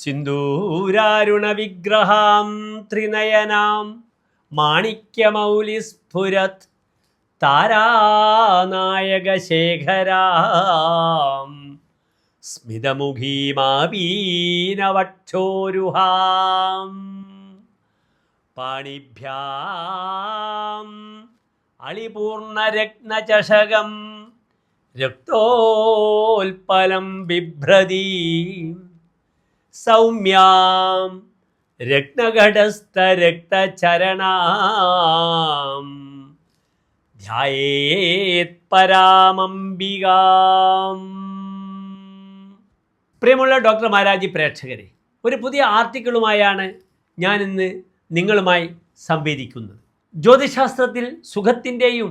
സിന്ദൂരാരുണ വിഗ്രഹാം ത്രിനയനാം മാണിക്യമൗലിസ്ഫുരത് താരാനായകശേഖരാം സ്മിതമുഖീമാവീനവക്ഷോരുഹാം പാണിഭ്യാം അളിപൂർണരത്നചഷകം രക്തോൽപലം ബിഭ്രതീം സൗമ്യാം രത്നഘടസ്ഥരക്തചരണാം ധ്യായേത് പരാമംബികാം. പ്രിയമുള്ള ഡോക്ടർ മാരാജി പ്രേക്ഷകരെ, ഒരു പുതിയ ആർട്ടിക്കിളുമായാണ് ഞാനിന്ന് നിങ്ങളുമായി സംവദിക്കുന്നത്. ജ്യോതിശാസ്ത്രത്തിൽ സുഖത്തിൻ്റെയും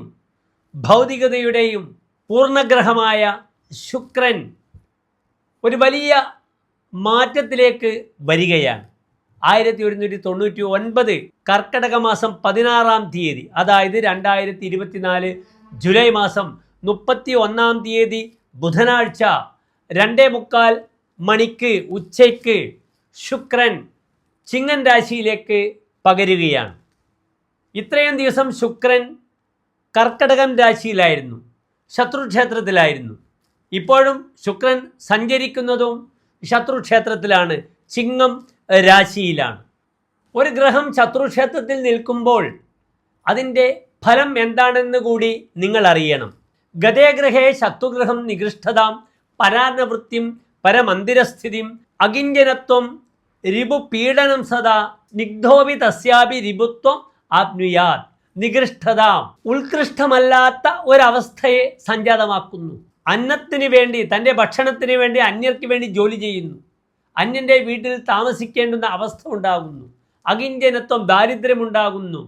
ഭൗതികതയുടെയും പൂർണ്ണഗ്രഹമായ ശുക്രൻ ഒരു വലിയ മാറ്റത്തിലേക്ക് വരികയാണ്. 1199 കർക്കടക മാസം 16-ാം തീയതി, അതായത് 2024 ജൂലൈ മാസം 31-ാം തീയതി ബുധനാഴ്ച 2:45 മണിക്ക് ഉച്ചയ്ക്ക് ശുക്രൻ ചിങ്ങൻ രാശിയിലേക്ക് പകരുകയാണ്. ഇത്രയും ദിവസം ശുക്രൻ കർക്കടകം രാശിയിലായിരുന്നു, ശത്രുക്ഷേത്രത്തിലായിരുന്നു. ഇപ്പോഴും ശുക്രൻ സഞ്ചരിക്കുന്നതും ശത്രുക്ഷേത്രത്തിലാണ്, ചിങ്ങം രാശിയിലാണ്. ഒരു ഗ്രഹം ശത്രുക്ഷേത്രത്തിൽ നിൽക്കുമ്പോൾ അതിൻ്റെ ഫലം എന്താണെന്ന് കൂടി നിങ്ങൾ അറിയണം. ഗതേഗ്രഹേ ശത്രുഗ്രഹം നികൃഷ്ടതാം പരാനവൃത്തിം പരമന്ദിരസ്ഥിതിം അകിഞ്ചനത്വം രിപുപീഡനം സദാ സ്നിഗ്ധോപി തസ്യാപി രിപുത്വം ആപ്നുയാത്. നികൃഷ്ടതാം ഉത്കൃഷ്ടമല്ലാത്ത ഒരവസ്ഥയെ സംജാതമാക്കുന്നു. അന്നത്തിന് വേണ്ടി, തൻ്റെ ഭക്ഷണത്തിന് വേണ്ടി അന്യർക്ക് വേണ്ടി ജോലി ചെയ്യുന്നു. അന്യൻ്റെ വീട്ടിൽ താമസിക്കേണ്ടുന്ന അവസ്ഥ ഉണ്ടാകുന്നു. അകിഞ്ചനത്വം, ദാരിദ്ര്യമുണ്ടാകുന്നു.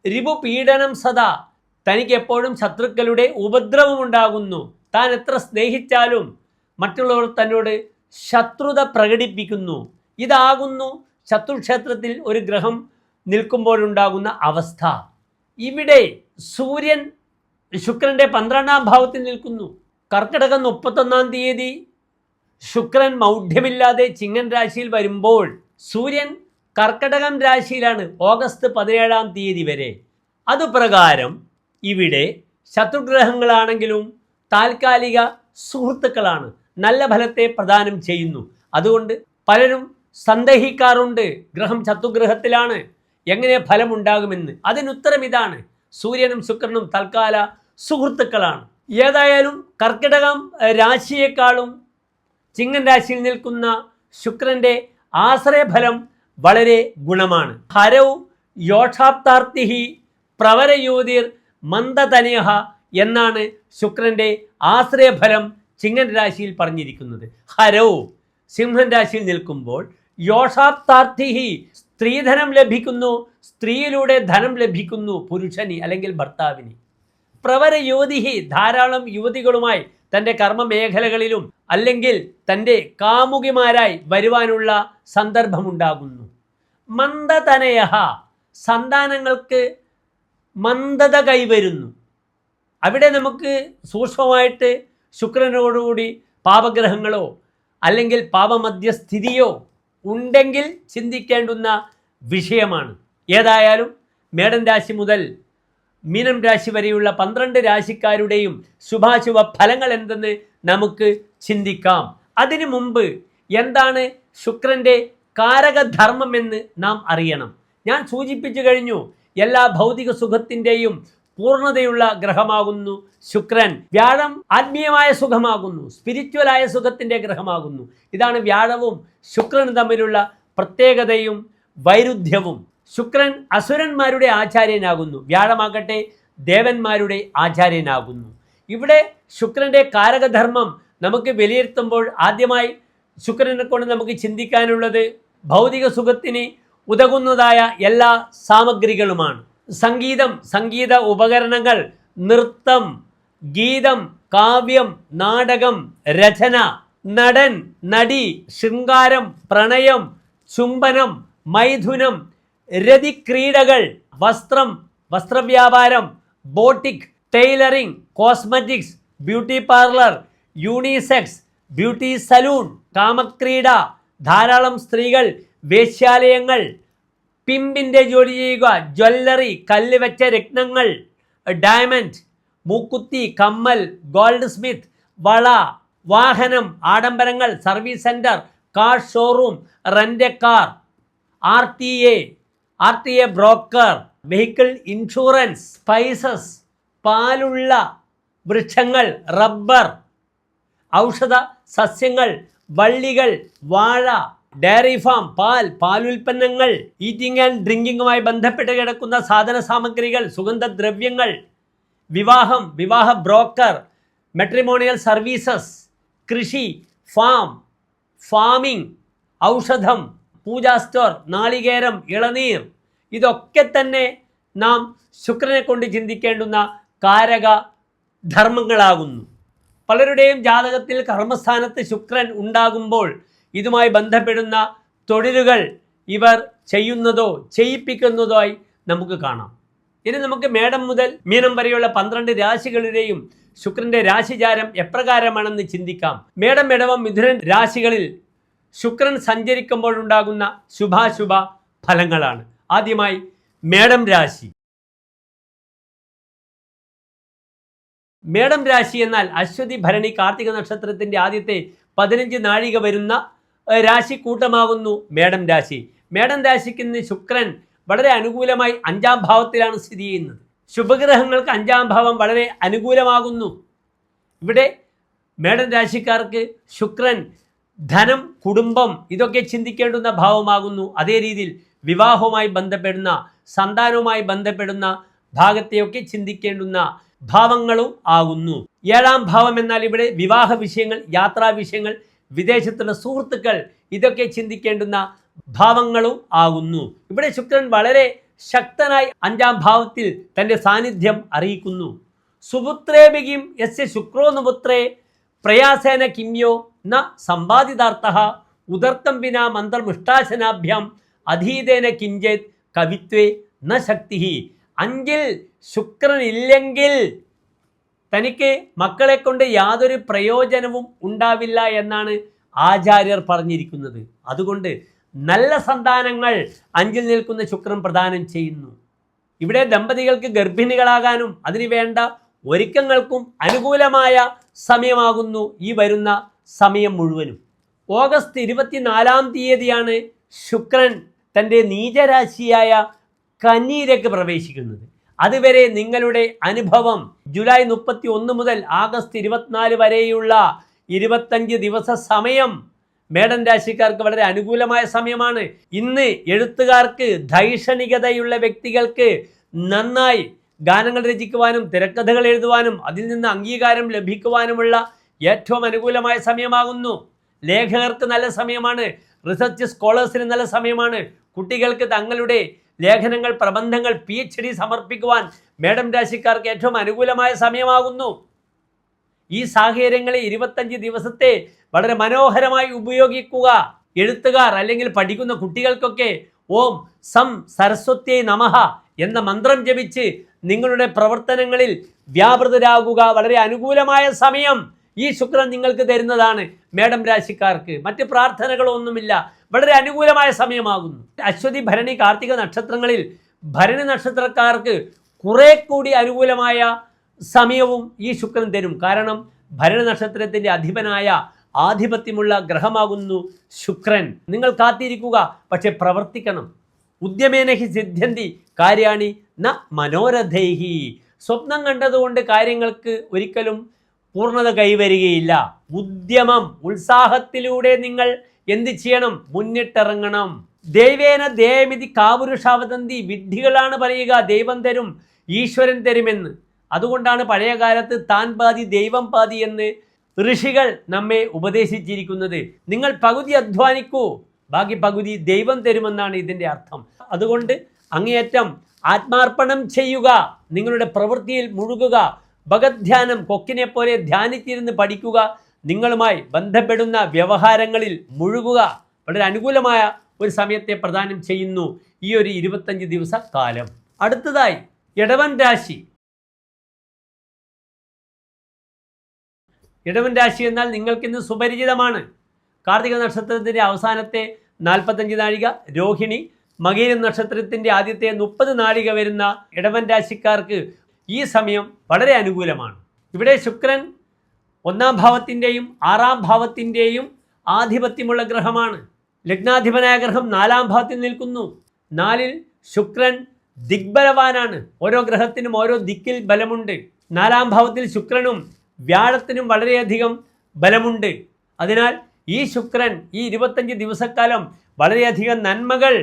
രിപുപീഡനം സദാ, തനിക്ക് എപ്പോഴും ശത്രുക്കളുടെ ഉപദ്രവമുണ്ടാകുന്നു. താൻ എത്ര സ്നേഹിച്ചാലും മറ്റുള്ളവർ തന്നോട് ശത്രുത പ്രകടിപ്പിക്കുന്നു. ഇതാകുന്നു ശത്രുക്ഷേത്രത്തിൽ ഒരു ഗ്രഹം നിൽക്കുമ്പോഴുണ്ടാകുന്ന അവസ്ഥ. ഇവിടെ സൂര്യൻ ശുക്രൻ്റെ 12-ാം ഭാവത്തിൽ നിൽക്കുന്നു. കർക്കിടകം 31-ാം തീയതി ശുക്രൻ മൗഢ്യമില്ലാതെ ചിങ്ങൻ രാശിയിൽ വരുമ്പോൾ സൂര്യൻ കർക്കടകം രാശിയിലാണ് ഓഗസ്റ്റ് 17-ാം തീയതി വരെ. അതുപ്രകാരം ഇവിടെ ശത്രുഗ്രഹങ്ങളാണെങ്കിലും താൽക്കാലിക സുഹൃത്തുക്കളാണ്, നല്ല ഫലത്തെ പ്രദാനം ചെയ്യുന്നു. അതുകൊണ്ട് പലരും സന്ദേഹിക്കാറുണ്ട്, ഗ്രഹം ശത്രുഗ്രഹത്തിലാണ്, എങ്ങനെ ഫലമുണ്ടാകുമെന്ന്. അതിനുത്തരം ഇതാണ്: സൂര്യനും ശുക്രനും തൽക്കാല സുഹൃത്തുക്കളാണ്. ഏതായാലും കർക്കിടകം രാശിയേക്കാളും ചിങ്ങൻ രാശിയിൽ നിൽക്കുന്ന ശുക്രൻ്റെ ആശ്രയഫലം വളരെ ഗുണമാണ്. ഹരൗ യോഷാപ്താർത്തിഹി പ്രവരയോതിർ മന്ദതനയഃ എന്നാണ് ശുക്രൻ്റെ ആശ്രയഫലം ചിങ്ങൻ രാശിയിൽ പറഞ്ഞിരിക്കുന്നത്. ഹരൗ സിംഹൻ രാശിയിൽ നിൽക്കുമ്പോൾ യോഷാപ്താർത്തിഹി സ്ത്രീധനം ലഭിക്കുന്നു, സ്ത്രീയിലൂടെ ധനം ലഭിക്കുന്നു പുരുഷന് അല്ലെങ്കിൽ ഭർത്താവിന്. പ്രവരയോതിഹി ധാരാളം യുവതികളുമായി തൻ്റെ കർമ്മമേഖലകളിലും അല്ലെങ്കിൽ തൻ്റെ കാമുകിമാരായി വരുവാനുള്ള സന്ദർഭമുണ്ടാകുന്നു. മന്ദതനയഃ സന്താനങ്ങൾക്ക് മന്ദത കൈവരുന്നു. അവിടെ നമുക്ക് സൂക്ഷ്മമായിട്ട് ശുക്രനോടുകൂടി പാപഗ്രഹങ്ങളോ അല്ലെങ്കിൽ പാപമധ്യസ്ഥിതിയോ ഉണ്ടെങ്കിൽ ചിന്തിക്കേണ്ടുന്ന വിഷയമാണ്. ഏതായാലും മേടൻ രാശി മുതൽ മീനം രാശി വരെയുള്ള 12 രാശിക്കാരുടെയും ശുഭാശുഭ ഫലങ്ങൾ എന്തെന്ന് നമുക്ക് ചിന്തിക്കാം. അതിനു മുമ്പ് എന്താണ് ശുക്രൻ്റെ കാരകധർമ്മം എന്ന് നാം അറിയണം. ഞാൻ സൂചിപ്പിച്ചു കഴിഞ്ഞു, എല്ലാ ഭൗതിക സുഖത്തിൻ്റെയും പൂർണ്ണതയുള്ള ഗ്രഹമാകുന്നു ശുക്രൻ. വ്യാഴം ആത്മീയമായ സുഖമാകുന്നു, സ്പിരിച്വലായ സുഖത്തിൻ്റെ ഗ്രഹമാകുന്നു. ഇതാണ് വ്യാഴവും ശുക്രനും തമ്മിലുള്ള പ്രത്യേകതയും വൈരുദ്ധ്യവും. ശുക്രൻ അസുരന്മാരുടെ ആചാര്യനാകുന്നു, വ്യാഴമാകട്ടെ ദേവന്മാരുടെ ആചാര്യനാകുന്നു. ഇവിടെ ശുക്രൻ്റെ കാരകധർമ്മം നമുക്ക് വിലയിരുത്തുമ്പോൾ ആദ്യമായി ശുക്രനെ കൊണ്ട് നമുക്ക് ചിന്തിക്കാനുള്ളത് ഭൗതിക സുഖത്തിന് ഉതകുന്നതായ എല്ലാ സാമഗ്രികളുമാണ്. സംഗീതം, സംഗീത ഉപകരണങ്ങൾ, നൃത്തം, ഗീതം, കാവ്യം, നാടകം, രചന, നടൻ, നടി, ശൃംഗാരം, പ്രണയം, ചുംബനം, മൈഥുനം, രതിക്രീഡകൾ, വസ്ത്രം, വസ്ത്രവ്യാപാരം, boutique, tailoring, cosmetics, beauty parlour, unisex, beauty salon, കാമക്രീഡ, ധാരാളം സ്ത്രീകൾ വേശ്യാലയങ്ങൾ, പിമ്പിൻ്റെ ജോലി ചെയ്യുക, ജ്വല്ലറി, കല്ല് വെച്ച രത്നങ്ങൾ, ഡയമണ്ട്, മൂക്കുത്തി, കമ്മൽ, ഗോൾഡ് സ്മിത്ത്, വള, വാഹനം, ആഡംബരങ്ങൾ, service centre, car showroom, rent a car, R T A broker, vehicle insurance, spices, പാലുള്ള വൃക്ഷങ്ങൾ, റബ്ബർ, ഔഷധ സസ്യങ്ങൾ, വള്ളികൾ, വാഴ, ഡയറി ഫാം, പാലുൽപ്പന്നങ്ങൾ, ഈറ്റിംഗ് ആൻഡ് ഡ്രിങ്കിങ്ങുമായി ബന്ധപ്പെട്ട് കിടക്കുന്ന സാധന സാമഗ്രികൾ, സുഗന്ധദ്രവ്യങ്ങൾ, വിവാഹം, വിവാഹ ബ്രോക്കർ, മെട്രിമോണിയൽ സർവീസസ്, കൃഷി, ഫാമിംഗ്, ഔഷധം, പൂജാ സ്റ്റോർ, നാളികേരം, ഇളനീർ, ഇതൊക്കെ തന്നെ നാം ശുക്രനെ കൊണ്ട് ചിന്തിക്കേണ്ടുന്ന കാരക ധർമ്മങ്ങളാകുന്നു. പലരുടെയും ജാതകത്തിൽ കർമ്മസ്ഥാനത്ത് ശുക്രൻ ഉണ്ടാകുമ്പോൾ ഇതുമായി ബന്ധപ്പെടുന്ന തൊഴിലുകൾ ഇവർ ചെയ്യുന്നതോ ചെയ്യിപ്പിക്കുന്നതോ ആയി നമുക്ക് കാണാം. ഇനി നമുക്ക് മേടം മുതൽ മീനം വരെയുള്ള 12 രാശികളുടെയും ശുക്രന്റെ രാശിചാരം എപ്രകാരമാണെന്ന് ചിന്തിക്കാം. മേടം, ഇടവം, മിഥുനൻ രാശികളിൽ ശുക്രൻ സഞ്ചരിക്കുമ്പോഴുണ്ടാകുന്ന ശുഭാശുഭ ഫലങ്ങളാണ്. ആദ്യമായി മേടം രാശി. മേടം രാശി എന്നാൽ അശ്വതി, ഭരണി, കാർത്തിക നക്ഷത്രത്തിൻ്റെ ആദ്യത്തെ 15 നാഴിക വരുന്ന രാശിക്കൂട്ടമാകുന്നു മേടം രാശി. മേടം രാശിക്ക് ഇന്ന് ശുക്രൻ വളരെ അനുകൂലമായി 5-ാം ഭാവത്തിലാണ് സ്ഥിതി ചെയ്യുന്നത്. ശുഭഗ്രഹങ്ങൾക്ക് 5-ാം ഭാവം വളരെ അനുകൂലമാകുന്നു. ഇവിടെ മേടം രാശിക്കാർക്ക് ശുക്രൻ ധനം, കുടുംബം ഇതൊക്കെ ചിന്തിക്കേണ്ടുന്ന ഭാവമാകുന്നു. അതേ രീതിയിൽ വിവാഹവുമായി ബന്ധപ്പെടുന്ന, സന്താനവുമായി ബന്ധപ്പെടുന്ന ഭാഗത്തെയൊക്കെ ചിന്തിക്കേണ്ടുന്ന ഭാവങ്ങളും ആകുന്നു. 7-ാം ഭാവം എന്നാൽ ഇവിടെ വിവാഹ വിഷയങ്ങൾ, യാത്രാ വിഷയങ്ങൾ, വിദേശത്തുള്ള സുഹൃത്തുക്കൾ ഇതൊക്കെ ചിന്തിക്കേണ്ടുന്ന ഭാവങ്ങളും ആകുന്നു. ഇവിടെ ശുക്രൻ വളരെ ശക്തനായി 5-ാം ഭാവത്തിൽ തൻ്റെ സാന്നിധ്യം അറിയിക്കുന്നു. സുപുത്രേഭികിം യസ്യ ശുക്രോനുപുത്രേ പ്രയാസേന കിംയോ ന സമ്പാദിതാർത്ഥഃ ഉദർക്കം വിനാ മന്ത്രമുഷ്ടാശനാഭ്യാം അധീതേന കിഞ്ചേത് കവിത്വേ ന ശക്തി. 5-ൽ ശുക്രൻ ഇല്ലെങ്കിൽ തനിക്ക് മക്കളെ കൊണ്ട് യാതൊരു പ്രയോജനവും ഉണ്ടാവില്ല എന്നാണ് ആചാര്യർ പറഞ്ഞിരിക്കുന്നത്. അതുകൊണ്ട് നല്ല സന്താനങ്ങൾ 5-ൽ നിൽക്കുന്ന ശുക്രൻ പ്രദാനം ചെയ്യുന്നു. ഇവിടെ ദമ്പതികൾക്ക് ഗർഭിണികളാകാനും അതിനു വേണ്ട ഒരുക്കങ്ങൾക്കും അനുകൂലമായ സമയമാകുന്നു ഈ വരുന്ന സമയം മുഴുവനും. ഓഗസ്റ്റ് 24-ാം തീയതിയാണ് ശുക്രൻ തൻ്റെ നീചരാശിയായ കന്നിയിലേക്ക് പ്രവേശിക്കുന്നത്. അതുവരെ നിങ്ങളുടെ അനുഭവം ജൂലൈ 31 മുതൽ ആഗസ്റ്റ് 24 വരെയുള്ള 25 ദിവസ സമയം മേടൻ രാശിക്കാർക്ക് വളരെ അനുകൂലമായ സമയമാണ്. ഇന്ന് എഴുത്തുകാർക്ക്, ധൈഷണികതയുള്ള വ്യക്തികൾക്ക് നന്നായി ഗാനങ്ങൾ രചിക്കുവാനും തിരക്കഥകൾ എഴുതുവാനും അതിൽ നിന്ന് അംഗീകാരം ലഭിക്കുവാനുമുള്ള ഏറ്റവും അനുകൂലമായ സമയമാകുന്നു. ലേഖകർക്ക് നല്ല സമയമാണ്. റിസർച്ച് സ്കോളേഴ്സിന് നല്ല സമയമാണ്. കുട്ടികൾക്ക് തങ്ങളുടെ ലേഖനങ്ങൾ, പ്രബന്ധങ്ങൾ, PhD സമർപ്പിക്കുവാൻ മേടം രാശിക്കാർക്ക് ഏറ്റവും അനുകൂലമായ സമയമാകുന്നു. ഈ സാഹചര്യങ്ങളെ 25 ദിവസത്തെ വളരെ മനോഹരമായി ഉപയോഗിക്കുക. എഴുത്തുകാർ അല്ലെങ്കിൽ പഠിക്കുന്ന കുട്ടികൾക്കൊക്കെ ഓം സം സരസ്വത്യൈ നമഃ എന്ന മന്ത്രം ജപിച്ച് നിങ്ങളുടെ പ്രവർത്തനങ്ങളിൽ വ്യാപൃതരാകുക. വളരെ അനുകൂലമായ സമയം ഈ ശുക്രൻ നിങ്ങൾക്ക് തരുന്നതാണ് മേടം രാശിക്കാർക്ക്. മറ്റ് പ്രാർത്ഥനകളൊന്നുമില്ല. വളരെ അനുകൂലമായ സമയമാകുന്നു. അശ്വതി, ഭരണി, കാർത്തിക നക്ഷത്രങ്ങളിൽ ഭരണി നക്ഷത്രക്കാർക്ക് കുറെ കൂടി അനുകൂലമായ സമയവും ഈ ശുക്രൻ തരും. കാരണം ഭരണി നക്ഷത്രത്തിൻ്റെ അധിപനായ ആധിപത്യമുള്ള ഗ്രഹമാകുന്നു ശുക്രൻ. നിങ്ങൾ കാത്തിരിക്കുക, പക്ഷെ പ്രവർത്തിക്കണം. ഉദ്യമേന ഹി സിദ്ധ്യന്തി കാര്യാണി ന മനോരഥൈഹി. സ്വപ്നം കണ്ടതുകൊണ്ട് കാര്യങ്ങൾക്ക് ഒരിക്കലും പൂർണ്ണത കൈവരികയില്ല. ഉദ്യമം, ഉത്സാഹത്തിലൂടെ നിങ്ങൾ എന്ത് ചെയ്യണം? മുന്നിട്ടിറങ്ങണം. ദൈവേന ദേയമിതി കാപുരുഷാവതന്തി. വിഡ്ഢികളാണ് പറയുക ദൈവം തരും, ഈശ്വരൻ തരുമെന്ന്. അതുകൊണ്ടാണ് പഴയ കാലത്ത് താൻ പാതി ദൈവം പാതി എന്ന് ഋഷികൾ നമ്മെ ഉപദേശിച്ചിരിക്കുന്നത്. നിങ്ങൾ പകുതി അധ്വാനിക്കൂ, ബാക്കി പകുതി ദൈവം തരുമെന്നാണ് ഇതിൻ്റെ അർത്ഥം. അതുകൊണ്ട് അങ്ങേയറ്റം ആത്മാർപ്പണം ചെയ്യുക, നിങ്ങളുടെ പ്രവൃത്തിയിൽ മുഴുകുക, ഭഗവദ്ധ്യാനം കൊക്കിനെ പോലെ ധ്യാനിച്ചിരുന്ന് പഠിക്കുക, നിങ്ങളുമായി ബന്ധപ്പെടുന്ന വ്യവഹാരങ്ങളിൽ മുഴുകുക. വളരെ അനുകൂലമായ ഒരു സമയത്തെ പ്രദാനം ചെയ്യുന്നു ഈ ഒരു 25 ദിവസ കാലം. അടുത്തതായി ഇടവൻ രാശി. ഇടവൻ രാശി എന്നാൽ നിങ്ങൾക്കിന്ന് സുപരിചിതമാണ്. കാർത്തിക നക്ഷത്രത്തിൻ്റെ അവസാനത്തെ 45 നാഴിക, രോഹിണി മകീരം നക്ഷത്രത്തിൻ്റെ ആദ്യത്തെ 30 നാഴിക വരുന്ന ഇടവൻ രാശിക്കാർക്ക് ഈ സമയം വളരെ അനുകൂലമാണ്. ഇവിടെ ശുക്രൻ 1-ാം ഭാവത്തിൻ്റെയും 6-ാം ഭാവത്തിൻ്റെയും ആധിപത്യമുള്ള ഗ്രഹമാണ്. ലഗ്നാധിപനായ ഗ്രഹം 4-ാം ഭാവത്തിൽ നിൽക്കുന്നു. 4-ൽ ശുക്രൻ ദിഗ്ബലവാനാണ്. ഓരോ ഗ്രഹത്തിനും ഓരോ ദിക്കിൽ ബലമുണ്ട്. 4-ാം ഭാവത്തിൽ ശുക്രനും വ്യാഴത്തിനും വളരെയധികം ബലമുണ്ട്. അതിനാൽ ഈ ശുക്രൻ ഈ 25 ദിവസക്കാലം വളരെയധികം നന്മകൾ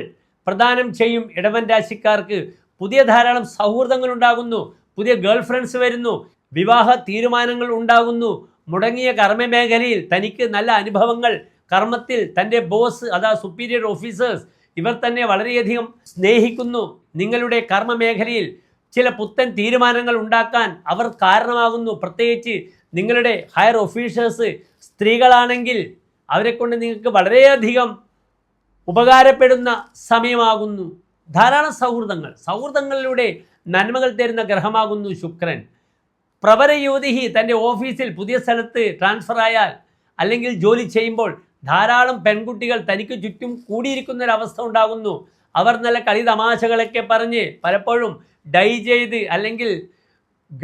പ്രദാനം ചെയ്യും. ഇടവൻ രാശിക്കാർക്ക് പുതിയ ധാരാളം സൗഹൃദങ്ങൾ ഉണ്ടാകുന്നു, പുതിയ ഗേൾ ഫ്രണ്ട്സ് വരുന്നു, വിവാഹ തീരുമാനങ്ങൾ ഉണ്ടാകുന്നു. മുടങ്ങിയ കർമ്മമേഖലയിൽ തനിക്ക് നല്ല അനുഭവങ്ങൾ, കർമ്മത്തിൽ തൻ്റെ ബോസ് അതാ സുപ്പീരിയർ ഓഫീസേഴ്സ് ഇവർ തന്നെ വളരെയധികം സ്നേഹിക്കുന്നു. നിങ്ങളുടെ കർമ്മമേഖലയിൽ ചില പുത്തൻ തീരുമാനങ്ങൾ ഉണ്ടാക്കാൻ അവർ കാരണമാകുന്നു. പ്രത്യേകിച്ച് നിങ്ങളുടെ ഹയർ ഓഫീസേഴ്സ് സ്ത്രീകളാണെങ്കിൽ അവരെക്കൊണ്ട് നിങ്ങൾക്ക് വളരെയധികം ഉപകാരപ്പെടുന്ന സമയമാകുന്നു. ധാരാളം സൗഹൃദങ്ങളിലൂടെ നന്മകൾ തരുന്ന ഗ്രഹമാകുന്നു ശുക്രൻ. പ്രവരയോധിഹി തൻ്റെ ഓഫീസിൽ പുതിയ സ്ഥലത്ത് ട്രാൻസ്ഫർ ആയാൽ അല്ലെങ്കിൽ ജോലി ചെയ്യുമ്പോൾ ധാരാളം പെൺകുട്ടികൾ തനിക്ക് ചുറ്റും കൂടിയിരിക്കുന്നൊരവസ്ഥ ഉണ്ടാകുന്നു. അവർ നല്ല കളി തമാശകളൊക്കെ പറഞ്ഞ് പലപ്പോഴും ഡൈ ചെയ്ത് അല്ലെങ്കിൽ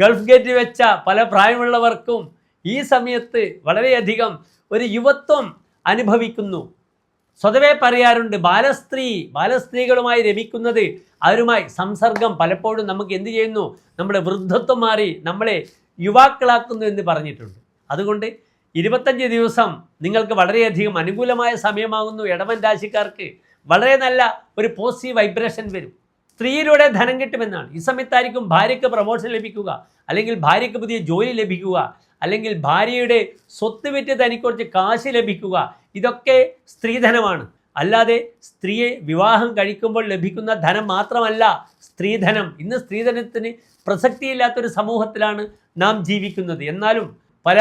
ഗൾഫ് ഗേറ്റ് വെച്ച പല പ്രായമുള്ളവർക്കും ഈ സമയത്ത് വളരെയധികം ഒരു യുവത്വം അനുഭവിക്കുന്നു. സ്വതവേ പറയാറുണ്ട്, ബാലസ്ത്രീകളുമായി രമിക്കുന്നത്, അവരുമായി സംസർഗം പലപ്പോഴും നമുക്ക് എന്ത് ചെയ്യുന്നു, നമ്മുടെ വൃദ്ധത്വം മാറി നമ്മളെ യുവാക്കളാക്കുന്നു എന്ന് പറഞ്ഞിട്ടുണ്ട്. അതുകൊണ്ട് 25 ദിവസം നിങ്ങൾക്ക് വളരെയധികം അനുകൂലമായ സമയമാകുന്നു. ഇടവൻ രാശിക്കാർക്ക് വളരെ നല്ല ഒരു പോസിറ്റീവ് വൈബ്രേഷൻ വരും. സ്ത്രീയിലൂടെ ധനം കിട്ടുമെന്നാണ്. ഈ സമയത്തായിരിക്കും ഭാര്യയ്ക്ക് പ്രമോഷൻ ലഭിക്കുക, അല്ലെങ്കിൽ ഭാര്യയ്ക്ക് പുതിയ ജോലി ലഭിക്കുക, അല്ലെങ്കിൽ ഭാര്യയുടെ സ്വത്ത് വിറ്റ് തനിക്ക് കുറച്ച് കാശ് ലഭിക്കുക. ഇതൊക്കെ സ്ത്രീധനമാണ്. അല്ലാതെ സ്ത്രീയെ വിവാഹം കഴിക്കുമ്പോൾ ലഭിക്കുന്ന ധനം മാത്രമല്ല സ്ത്രീധനം. ഇന്ന് സ്ത്രീധനത്തിന് പ്രസക്തിയില്ലാത്തൊരു സമൂഹത്തിലാണ് നാം ജീവിക്കുന്നത്. എന്നാലും പല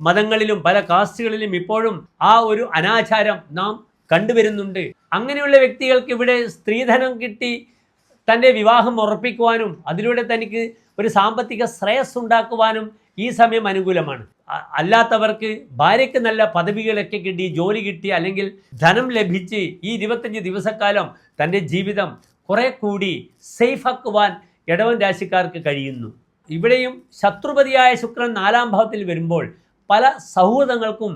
മതങ്ങളിലും പല കാസ്റ്റുകളിലും ഇപ്പോഴും ആ ഒരു അനാചാരം നാം കണ്ടുവരുന്നുണ്ട്. അങ്ങനെയുള്ള വ്യക്തികൾക്ക് ഇവിടെ സ്ത്രീധനം കിട്ടി തൻ്റെ വിവാഹം ഉറപ്പിക്കുവാനും അതിലൂടെ തനിക്ക് ഒരു സാമ്പത്തിക ശ്രേയസ് ഉണ്ടാക്കുവാനും ഈ സമയം അനുകൂലമാണ്. അല്ലാത്തവർക്ക് ഭാര്യയ്ക്ക് നല്ല പദവികളൊക്കെ കിട്ടി, ജോലി കിട്ടി, അല്ലെങ്കിൽ ധനം ലഭിച്ച് ഈ 25 ദിവസക്കാലം തൻ്റെ ജീവിതം കുറെ കൂടി സേഫാക്കുവാൻ ഇടവൻ രാശിക്കാർക്ക് കഴിയുന്നു. ഇവിടെയും ശത്രുപതിയായ ശുക്രൻ 4-ാം ഭാവത്തിൽ വരുമ്പോൾ പല സൗഹൃദങ്ങൾക്കും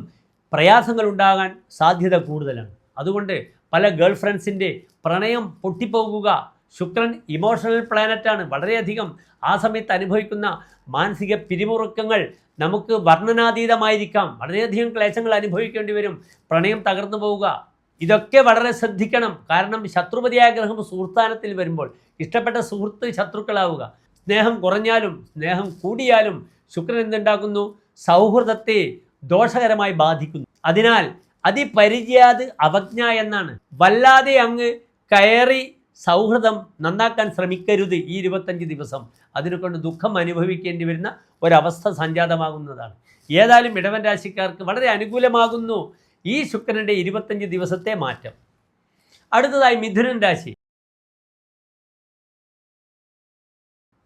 പ്രയാസങ്ങൾ ഉണ്ടാകാൻ സാധ്യത കൂടുതലാണ്. അതുകൊണ്ട് പല ഗേൾ ഫ്രണ്ട്സിൻ്റെ പ്രണയം പൊട്ടിപ്പോകുക. ശുക്രൻ ഇമോഷണൽ പ്ലാനറ്റാണ്. വളരെയധികം ആ സമയത്ത് അനുഭവിക്കുന്ന മാനസിക പിരിമുറുക്കങ്ങൾ നമുക്ക് വർണ്ണനാതീതമായിരിക്കാം. വളരെയധികം ക്ലേശങ്ങൾ അനുഭവിക്കേണ്ടി വരും. പ്രണയം തകർന്നു പോവുക, ഇതൊക്കെ വളരെ ശ്രദ്ധിക്കണം. കാരണം ശത്രുപതിയായ ഗ്രഹം സുഹൃത്താനത്തിൽ വരുമ്പോൾ ഇഷ്ടപ്പെട്ട സുഹൃത്ത് ശത്രുക്കളാവുക. സ്നേഹം കുറഞ്ഞാലും സ്നേഹം കൂടിയാലും ശുക്രൻ എന്തുണ്ടാക്കുന്നു, സൗഹൃദത്തെ ദോഷകരമായി ബാധിക്കുന്നു. അതിനാൽ അതിപരിചയാത് അവജ്ഞ എന്നാണ്. വല്ലാതെ അങ്ങ് കയറി സൗഹൃദം നന്നാക്കാൻ ശ്രമിക്കരുത് ഈ 25 ദിവസം. അതിനെക്കൊണ്ട് ദുഃഖം അനുഭവിക്കേണ്ടി വരുന്ന ഒരവസ്ഥ സംജാതമാകുന്നതാണ്. ഏതായാലും ഇടവൻ രാശിക്കാർക്ക് വളരെ അനുകൂലമാകുന്നു ഈ ശുക്രൻ്റെ 25 ദിവസത്തെ മാറ്റം. അടുത്തതായി മിഥുനൻ രാശി.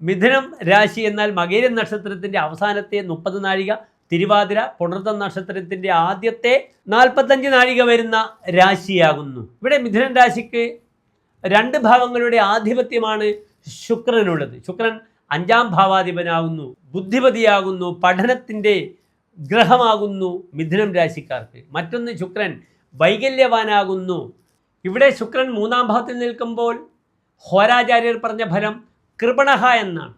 മിഥുനം രാശി എന്നാൽ മകീരം നക്ഷത്രത്തിൻ്റെ അവസാനത്തെ 30 നാഴിക, തിരുവാതിര പുണർതം നക്ഷത്രത്തിൻ്റെ ആദ്യത്തെ 45 നാഴിക വരുന്ന രാശിയാകുന്നു. ഇവിടെ മിഥുനൻ രാശിക്ക് 2 ഭാവങ്ങളുടെ ആധിപത്യമാണ് ശുക്രനുള്ളത്. ശുക്രൻ 5-ാം ഭാവാധിപനാകുന്നു, ബുദ്ധിപതിയാകുന്നു, പഠനത്തിൻ്റെ ഗ്രഹമാകുന്നു മിഥുനം രാശിക്കാർക്ക്. മറ്റൊന്ന് ശുക്രൻ വൈകല്യവാനാകുന്നു. ഇവിടെ ശുക്രൻ 3-ാം ഭാവത്തിൽ നിൽക്കുമ്പോൾ ഹോരാചാര്യർ പറഞ്ഞ ഫലം കൃപണഹ എന്നാണ്.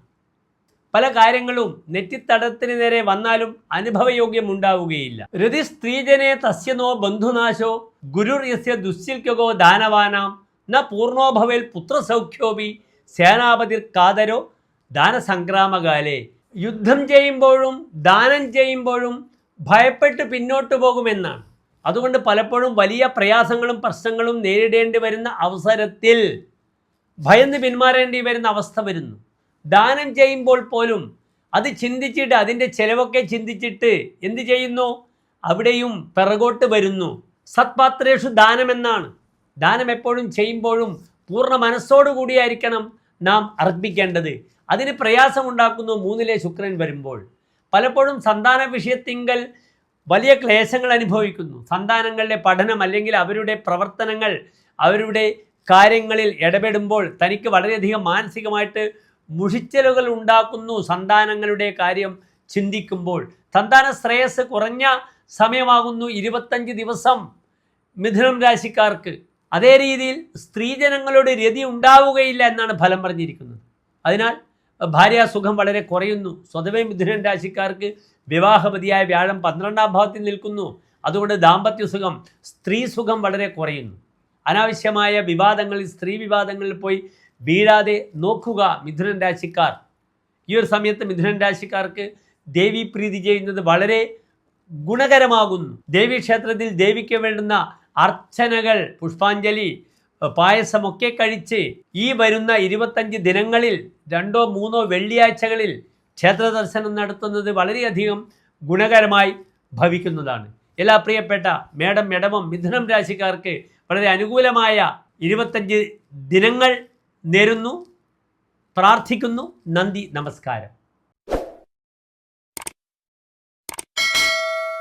പല കാര്യങ്ങളും നെറ്റിത്തടത്തിന് നേരെ വന്നാലും അനുഭവയോഗ്യമുണ്ടാവുകയില്ല. രതി സ്ത്രീജനെ തസ്യനോ ബന്ധുനാശോ ഗുരുർ യസ്യ ദുശ്ശിൽക്കോ ദാനവാനാം ന പൂർണ്ണോ ഭവേൽ പുത്രസൗഖ്യോപി സേനാപതിർ കാതരോ ദാനസംഗ്രാമകാലേ. യുദ്ധം ചെയ്യുമ്പോഴും ദാനം ചെയ്യുമ്പോഴും ഭയപ്പെട്ട് പിന്നോട്ട് പോകുമെന്നാണ്. അതുകൊണ്ട് പലപ്പോഴും വലിയ പ്രയാസങ്ങളും പ്രശ്നങ്ങളും നേരിടേണ്ടി വരുന്ന അവസരത്തിൽ ഭയന്ന് പിന്മാറേണ്ടി വരുന്ന അവസ്ഥ വരുന്നു. ദാനം ചെയ്യുമ്പോൾ പോലും അത് ചിന്തിച്ചിട്ട് അതിൻ്റെ ചിലവൊക്കെ ചിന്തിച്ചിട്ട് എന്ത് ചെയ്യുന്നു, അവിടെയും പിറകോട്ട് വരുന്നു. സത്പാത്രേഷു ദാനമെന്നാണ്. ദാനം എപ്പോഴും ചെയ്യുമ്പോഴും പൂർണ്ണ മനസ്സോടുകൂടിയായിരിക്കണം നാം അർപ്പിക്കേണ്ടത്. അതിന് പ്രയാസമുണ്ടാക്കുന്നു 3-ലെ ശുക്രൻ വരുമ്പോൾ. പലപ്പോഴും സന്താന വിഷയത്തിങ്കൽ വലിയ ക്ലേശങ്ങൾ അനുഭവിക്കുന്നു. സന്താനങ്ങളുടെ പഠനം അല്ലെങ്കിൽ അവരുടെ പ്രവർത്തനങ്ങൾ, അവരുടെ കാര്യങ്ങളിൽ ഇടപെടുമ്പോൾ തനിക്ക് വളരെയധികം മാനസികമായിട്ട് മുഷിച്ചലുകൾ ഉണ്ടാക്കുന്നു. സന്താനങ്ങളുടെ കാര്യം ചിന്തിക്കുമ്പോൾ സന്താന ശ്രേയസ് കുറഞ്ഞ സമയമാകുന്നു 25 ദിവസം മിഥുനം രാശിക്കാർക്ക്. അതേ രീതിയിൽ സ്ത്രീജനങ്ങളോട് രതി ഉണ്ടാവുകയില്ല എന്നാണ് ഫലം പറഞ്ഞിരിക്കുന്നത്. അതിനാൽ ഭാര്യാസുഖം വളരെ കുറയുന്നു. സ്വതവേ മിഥുനം രാശിക്കാർക്ക് വിവാഹപതിയായ വ്യാഴം 12ാം ഭാവത്തിൽ നിൽക്കുന്നു. അതുകൊണ്ട് ദാമ്പത്യസുഖം, സ്ത്രീ സുഖം വളരെ കുറയുന്നു. അനാവശ്യമായ വിവാദങ്ങളിൽ, സ്ത്രീ വിവാദങ്ങളിൽ പോയി വീഴാതെ നോക്കുക മിഥുനം രാശിക്കാർ. ഈ ഒരു സമയത്ത് മിഥുനം രാശിക്കാർക്ക് ദേവീപ്രീതി ചെയ്യുന്നത് വളരെ ഗുണകരമാകുന്നു. ദേവീക്ഷേത്രത്തിൽ ദേവിക്ക് വേണ്ടുന്ന അർച്ചനകൾ, പുഷ്പാഞ്ജലി, പായസമൊക്കെ കഴിച്ച് ഈ വരുന്ന 25 ദിനങ്ങളിൽ 2 or 3 വെള്ളിയാഴ്ചകളിൽ ക്ഷേത്ര ദർശനം നടത്തുന്നത് വളരെയധികം ഗുണകരമായി ഭവിക്കുന്നതാണ്. എല്ലാ പ്രിയപ്പെട്ട മേടം, ഇടവം, മിഥുനം രാശിക്കാർക്ക് വളരെ അനുകൂലമായ 25 ദിനങ്ങൾ നേരുന്നു, പ്രാർത്ഥിക്കുന്നു. നന്ദി, നമസ്കാരം.